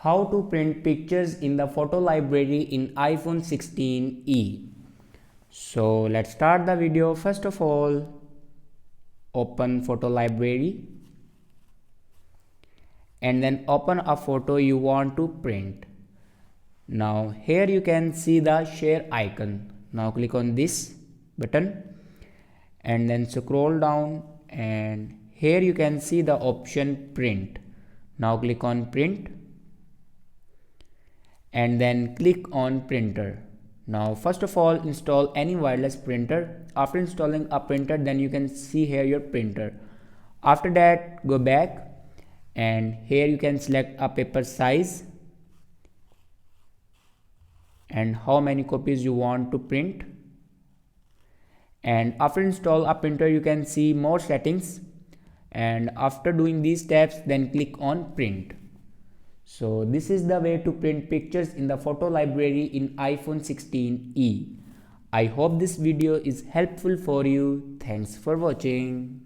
How to print pictures in the photo library in iPhone 16e. So let's start the video. First of all, open photo library and then open a photo you want to print. Now here you can see the share icon. Now click on this button and then scroll down, and here you can see the option print. Now click on print and then click on printer. Now first of all, install any wireless printer. After installing a printer, then you can see here your printer. After that, go back and here you can select a paper size and how many copies you want to print. And after install a printer, you can see more settings, and after doing these steps, then click on print. So this is the way to print pictures in the photo library in iPhone 16e. I hope this video is helpful for you. Thanks for watching.